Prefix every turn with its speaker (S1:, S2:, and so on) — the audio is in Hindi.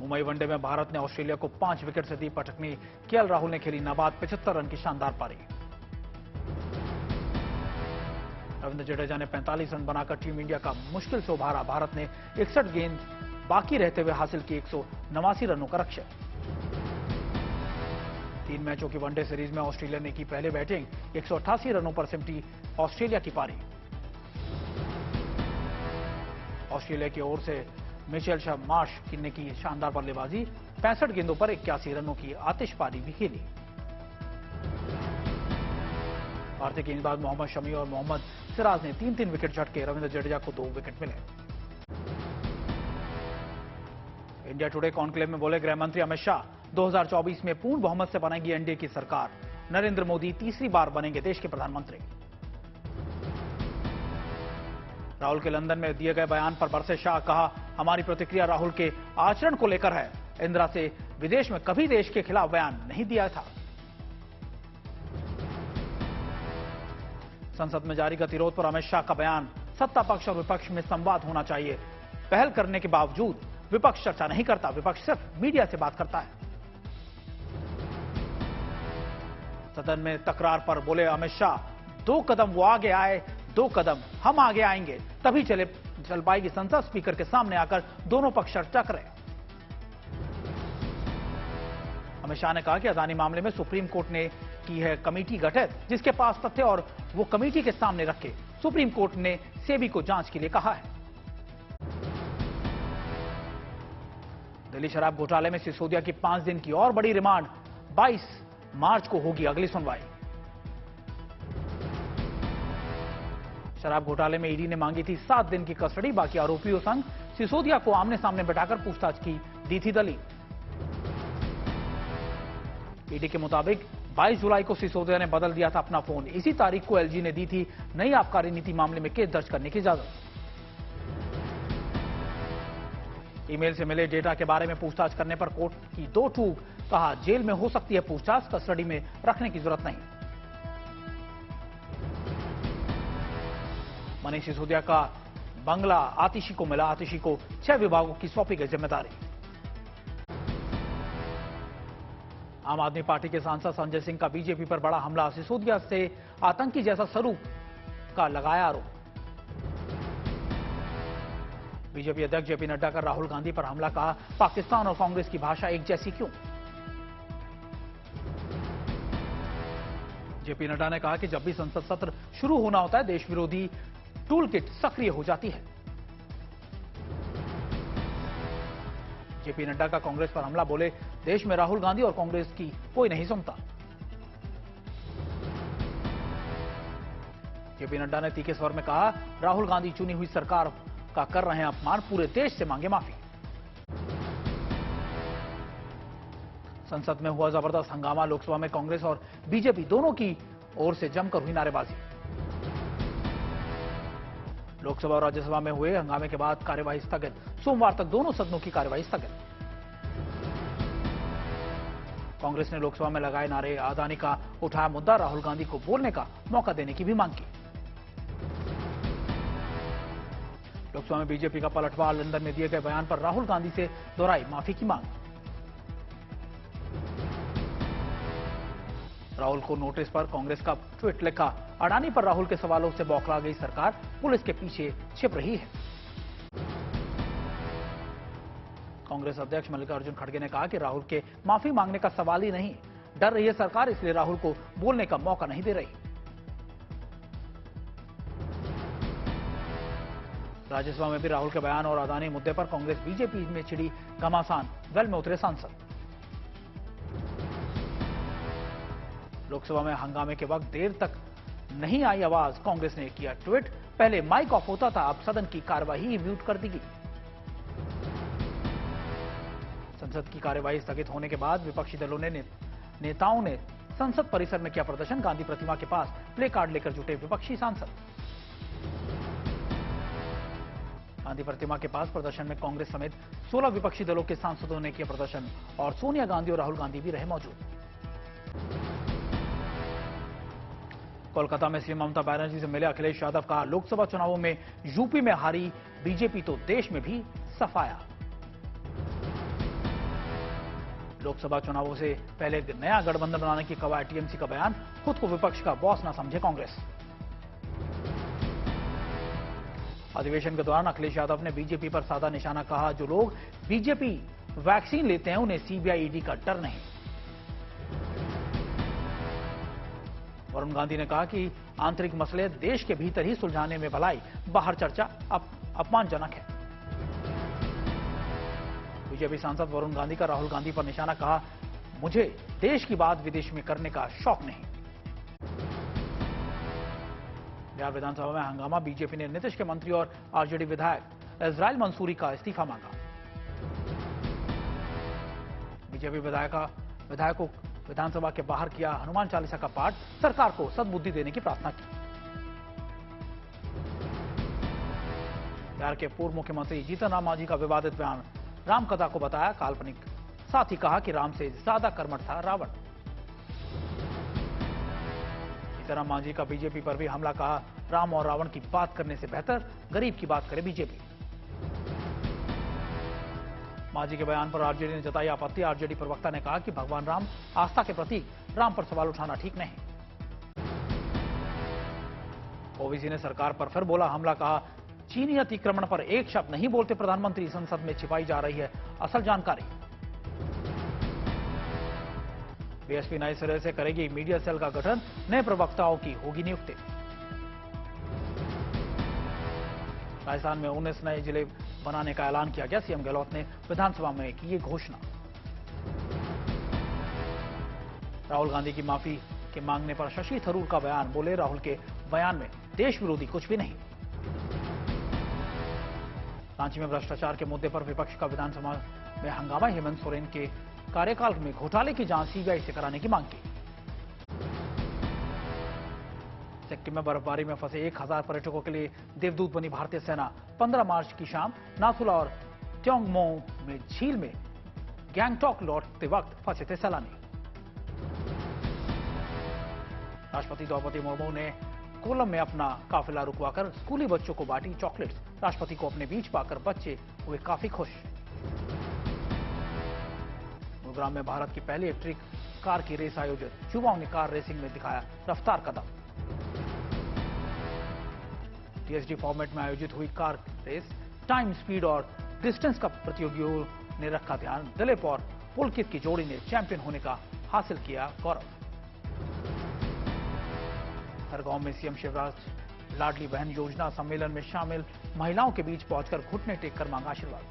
S1: मुंबई वनडे में भारत ने ऑस्ट्रेलिया को 5 विकेट से दी पटकनी। केएल राहुल ने खेली नाबाद 75 रन की शानदार पारी। रविंद्र जडेजा ने 45 रन बनाकर टीम इंडिया का मुश्किल से उभारा। भारत ने 61 गेंद बाकी रहते हुए हासिल की 189 रनों का लक्ष्य। 3 मैचों की वनडे सीरीज में ऑस्ट्रेलिया ने की पहले बैटिंग। 188 रनों पर सिमटी ऑस्ट्रेलिया की पारी। ऑस्ट्रेलिया की ओर से मिचेल मार्श ने की शानदार बल्लेबाजी। 65 गेंदों पर 81 रनों की आतिशबाजी भी खेली। भारतीय गेंदबाज मोहम्मद शमी और मोहम्मद सिराज ने 3-3 विकेट झटके। रविंद्र जडेजा को 2 विकेट मिले। इंडिया टुडे कॉन्क्लेव में बोले गृह मंत्री अमित शाह, 2024 में पूर्ण बहुमत से बनेगी एनडीए की सरकार। नरेंद्र मोदी तीसरी बार बनेंगे देश के प्रधानमंत्री। राहुल के लंदन में दिए गए बयान पर बरसे शाह। कहा, हमारी प्रतिक्रिया राहुल के आचरण को लेकर है। इंदिरा से विदेश में कभी देश के खिलाफ बयान नहीं दिया था। संसद में जारी गतिरोध पर अमित शाह का बयान। सत्ता पक्ष और विपक्ष में संवाद होना चाहिए। पहल करने के बावजूद विपक्ष चर्चा नहीं करता। विपक्ष सिर्फ मीडिया से बात करता है। सदन में तकरार पर बोले अमित शाह, 2 कदम वो आगे आए, 2 कदम हम आगे आएंगे, तभी चल पाएगी संसद। स्पीकर के सामने आकर दोनों पक्ष चर्चा करें। अमित शाह ने कहा कि अदानी मामले में सुप्रीम कोर्ट ने की है कमेटी गठित, जिसके पास तथ्य और वो कमेटी के सामने रखे। सुप्रीम कोर्ट ने सेबी को जांच के लिए कहा है। दिल्ली शराब घोटाले में सिसोदिया की 5 दिन की और बड़ी रिमांड। 22 मार्च को होगी अगली सुनवाई। शराब घोटाले में ईडी ने मांगी थी 7 दिन की कस्टडी। बाकी आरोपियों संग सिसोदिया को आमने सामने बैठाकर पूछताछ की दी थी दलील। ईडी के मुताबिक 22 जुलाई को सिसोदिया ने बदल दिया था अपना फोन। इसी तारीख को एलजी ने दी थी नई आबकारी नीति मामले में केस दर्ज करने की इजाजत। ईमेल से मिले डेटा के बारे में पूछताछ करने पर कोर्ट की 2 टूक। कहा, जेल में हो सकती है पूछताछ, कस्टडी में रखने की जरूरत नहीं। मनीष सिसोदिया का बंगला आतिशी को मिला। आतिशी को 6 विभागों की सौंपी गई जिम्मेदारी। आम आदमी पार्टी के सांसद संजय सिंह का बीजेपी पर बड़ा हमला। सिसोदिया से आतंकी जैसा स्वरूप का लगाया आरोप। बीजेपी अध्यक्ष जेपी नड्डा का राहुल गांधी पर हमला। कहा, पाकिस्तान और कांग्रेस की भाषा एक जैसी क्यों। जेपी नड्डा ने कहा कि जब भी संसद सत्र शुरू होना होता है, देश विरोधी टूल किट सक्रिय हो जाती है। जेपी नड्डा का कांग्रेस पर हमला। बोले, देश में राहुल गांधी और कांग्रेस की कोई नहीं सुनता। जेपी नड्डा ने तीखे स्वर में कहा, राहुल गांधी चुनी हुई सरकार का कर रहे हैं अपमान। पूरे देश से मांगे माफी। संसद में हुआ जबरदस्त हंगामा। लोकसभा में कांग्रेस और बीजेपी दोनों की ओर से जमकर हुई नारेबाजी। लोकसभा और राज्यसभा में हुए हंगामे के बाद कार्यवाही स्थगित। सोमवार तक दोनों सदनों की कार्यवाही स्थगित। कांग्रेस ने लोकसभा में लगाए नारे। अदानी का उठाया मुद्दा। राहुल गांधी को बोलने का मौका देने की भी मांग की। लोकसभा में बीजेपी का पलटवार। लंदन में दिए गए बयान पर राहुल गांधी से दोहराई माफी की मांग। राहुल को नोटिस पर कांग्रेस का ट्वीट लिखा। अडानी पर राहुल के सवालों से बौखला गई सरकार, पुलिस के पीछे छिप रही है। कांग्रेस अध्यक्ष मल्लिकार्जुन खड़गे ने कहा कि राहुल के माफी मांगने का सवाल ही नहीं। डर रही है सरकार, इसलिए राहुल को बोलने का मौका नहीं दे रही। राज्यसभा में भी राहुल के बयान और अदानी मुद्दे पर कांग्रेस बीजेपी में छिड़ी घमासान। वेल में उतरे सांसद। लोकसभा में हंगामे के वक्त देर तक नहीं आई आवाज। कांग्रेस ने किया ट्वीट। पहले माइक ऑफ होता था, अब सदन की कार्यवाही म्यूट कर दी गई। संसद की कार्यवाही स्थगित होने के बाद विपक्षी दलों ने नेताओं ने संसद परिसर में किया प्रदर्शन। गांधी प्रतिमा के पास प्ले कार्ड लेकर जुटे विपक्षी सांसद। गांधी प्रतिमा के पास प्रदर्शन में कांग्रेस समेत 16 विपक्षी दलों के सांसदों ने किया प्रदर्शन और सोनिया गांधी और राहुल गांधी भी रहे मौजूद। कोलकाता में सीएम ममता बनर्जी से मिले अखिलेश यादव। कहा, लोकसभा चुनावों में यूपी में हारी बीजेपी तो देश में भी सफाया। लोकसभा चुनावों से पहले एक नया गठबंधन बनाने की कवायद टीएमसी का बयान, खुद को विपक्ष का बॉस ना समझे कांग्रेस। अधिवेशन के दौरान अखिलेश यादव ने बीजेपी पर साधा निशाना, कहा जो लोग बीजेपी वैक्सीन लेते हैं उन्हें सीबीआई ईडी का डर नहीं। वरुण गांधी ने कहा कि आंतरिक मसले देश के भीतर ही सुलझाने में भलाई, बाहर चर्चा अपमानजनक है। बीजेपी सांसद वरुण गांधी का राहुल गांधी पर निशाना, कहा मुझे देश की बात विदेश में करने का शौक नहीं। बिहार विधानसभा में हंगामा, बीजेपी ने नीतीश के मंत्री और आरजेडी विधायक इजराइल मंसूरी का इस्तीफा मांगा। बीजेपी विधायकों विधानसभा के बाहर किया हनुमान चालीसा का पाठ, सरकार को सद्बुद्धि देने की प्रार्थना की। बिहार के पूर्व मुख्यमंत्री जीतन राम मांझी का विवादित बयान, रामकथा को बताया काल्पनिक, साथ ही कहा कि राम से ज्यादा कर्मठ था रावण। जीतन राम मांझी का बीजेपी पर भी हमला, कहा राम और रावण की बात करने से बेहतर गरीब की बात करे बीजेपी। मांझी के बयान पर आरजेडी ने जताई आपत्ति, आरजेडी प्रवक्ता ने कहा कि भगवान राम आस्था के प्रतीक, राम पर सवाल उठाना ठीक नहीं। ओवैसी ने सरकार पर फिर बोला हमला, कहा चीनी अतिक्रमण पर एक शब्द नहीं बोलते प्रधानमंत्री, संसद में छिपाई जा रही है असल जानकारी। बीएसपी नए सिरे से करेगी मीडिया सेल का गठन, नए प्रवक्ताओं की होगी नियुक्ति। राजस्थान में 19 नए जिले बनाने का ऐलान किया गया, सीएम गहलोत ने विधानसभा में की ये घोषणा। राहुल गांधी की माफी के मांगने पर शशि थरूर का बयान, बोले राहुल के बयान में देश विरोधी कुछ भी नहीं। रांची में भ्रष्टाचार के मुद्दे पर विपक्ष का विधानसभा में हंगामा, हेमंत सोरेन के कार्यकाल में घोटाले की जांच सीबीआई से कराने की मांग की। सिक्किम में बर्फबारी में फंसे 1000 पर्यटकों के लिए देवदूत बनी भारतीय सेना। 15 मार्च की शाम नाथुला और त्योंगमो में झील में गैंगटॉक लौटते वक्त फंसे थे सैलानी। राष्ट्रपति द्रौपदी मुर्मू ने कोलम में अपना काफिला रुकवाकर स्कूली बच्चों को बांटी चॉकलेट्स। राष्ट्रपति को अपने बीच पाकर बच्चे हुए काफी खुश। गुरुग्राम में भारत की पहली इलेक्ट्रिक कार की रेस आयोजित, युवाओं ने कार रेसिंग में दिखाया रफ्तार का दम। टीएसडी फॉर्मेट में आयोजित हुई कार रेस, टाइम, स्पीड और डिस्टेंस का प्रतियोगियों ने रखा ध्यान। दिलीप और पुलकित की जोड़ी ने चैंपियन होने का हासिल किया गौरव। हर गांव में सीएम शिवराज लाडली बहन योजना सम्मेलन में शामिल महिलाओं के बीच पहुंचकर घुटने टेककर मांगा आशीर्वाद।